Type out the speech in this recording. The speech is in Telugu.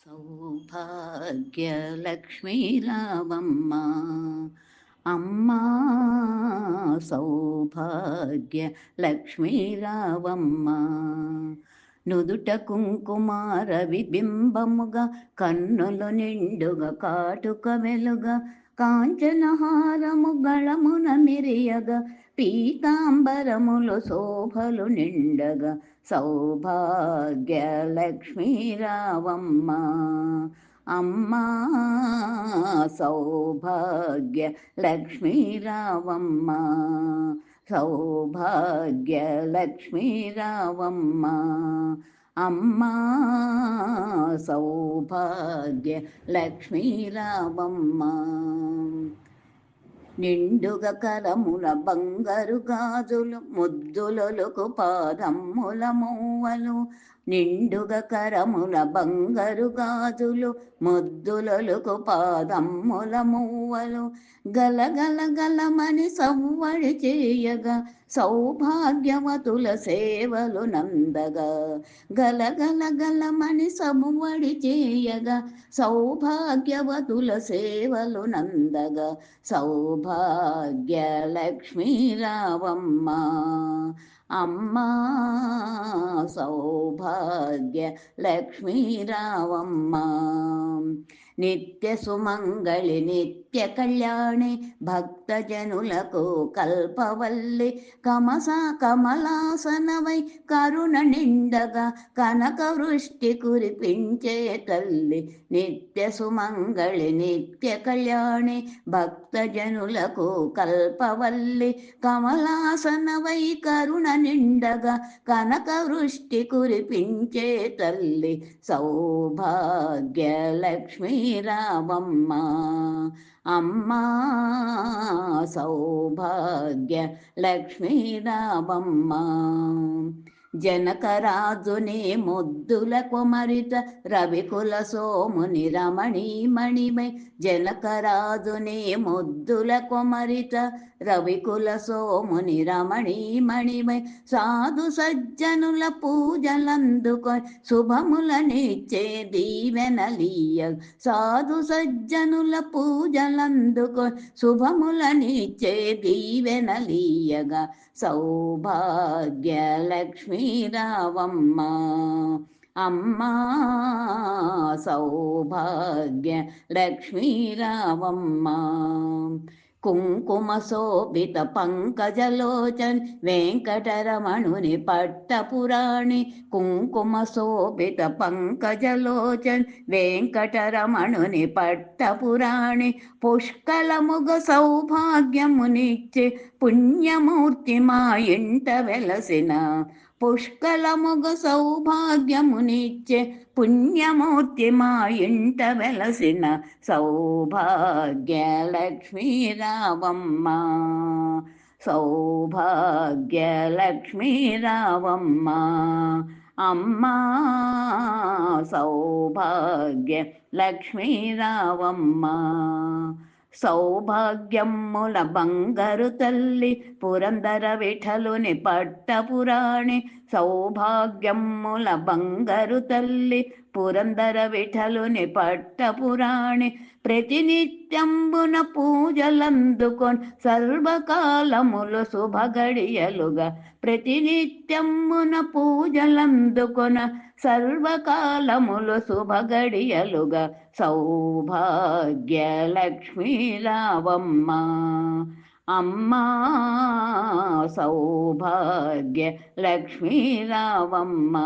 సౌభాగ్యలక్ష్మీ రావమ్మ అమ్మా సౌభాగ్య లక్ష్మీ రావమ్మ నుదుట కుంకుమార విబింబముగా కన్నులు నిండుగా కాటుక వెలుగా కాంచనహారము గళమున మిరియగా పీతాంబరములు శోభలు నిండగా సౌభాగ్య లక్ష్మీ రావమ్మ అమ్మా సౌభాగ్య లక్ష్మీ రావమ్మ సౌభాగ్య లక్ష్మీ రావమ్మ అమ్మా సౌభాగ్య లక్ష్మీ రావమ్మ నిండుగ కరముల బంగారు గాజులు ముద్దులొలుకు పాదమ్ముల మూవలు నిండుగ కరముల బంగారు గాజులు ముద్దులొలుకు పాదమ్ముల మూవలు గలగల గలమని సవ్వడి చేయగా సౌభాగ్యవతుల సేవలు నందగా గలగల గలమని సవ్వడి చేయగా సౌభాగ్యవతుల సేవలు నందగా సౌభాగ్య లక్ష్మీ రావమ్మ అమ్మా సౌభాగ్య లక్ష్మీ రావమ్మ నిత్య సుమంగళి నిత్య కళ్యాణి భక్తజనులకు కల్పవల్లి కమలాసనవై కరుణ నిండగా కనక వృష్టి కురిపించే తల్లి నిత్య సుమంగళి నిత్య కళ్యాణి భక్తజనులకు కల్పవల్లి కమలాసనవై కరుణ నిండగా కనక వృష్టి కురిపించే తల్లి సౌభాగ్య లక్ష్మీ రావమ్మ అమ్మా సౌభాగ్య లక్ష్మీ రావమ్మ జనకరాజుని ముద్దుల కుమరిత రవికుల సోముని రమణీమణిమై జనకరాజుని ముద్దుల కుమరిత రవికుల సోముని రమణీమణిమై సాధు సజ్జనుల పూజలందుకొని శుభములనిచ్చే దీవెనలీయ సాధు సజ్జనుల పూజలందుకొని శుభములనిచ్చే దీవెనలీయగా సౌభాగ్య లక్ష్మీ రావమ్మ అమ్మా సౌభాగ్య లక్ష్మీ రావమ్మ కుంకుమ శోభిత పంకజలోచన్ వెంకటరమణుని పట్టపురాణి కుంకుమ శోభిత పంకజలోచన్ వెంకటరమణుని పట్టపురాణి పుష్కలముగ సౌభాగ్యమునిచ్చే పుణ్యమూర్తి మా ఇంట వెలసిన పుష్కలముగ సౌభాగ్యమునిచ్చే పుణ్యమూర్తి మా ఇంట వెలసిన సౌభాగ్య లక్ష్మీ రావమ్మ సౌభాగ్య లక్ష్మీ రావమ్మ అమ్మా సౌభాగ్య లక్ష్మీ రావమ్మ సౌభాగ్యమ్ముల బంగారు తల్లి పురందర విఠలుని పట్టపురాణి సౌభాగ్యమ్ముల బంగారు తల్లి పురందర విఠలుని పట్టపురాణి ప్రతినిత్యంబున పూజలందుకొని సర్వకాలములు శుభగడియలుగా ప్రతినిత్యమున పూజలందుకొన సర్వకాలములు శుభగడియలుగా సౌభాగ్య లక్ష్మీ రావమ్మ అమ్మా సౌభాగ్య లక్ష్మీ రావమ్మ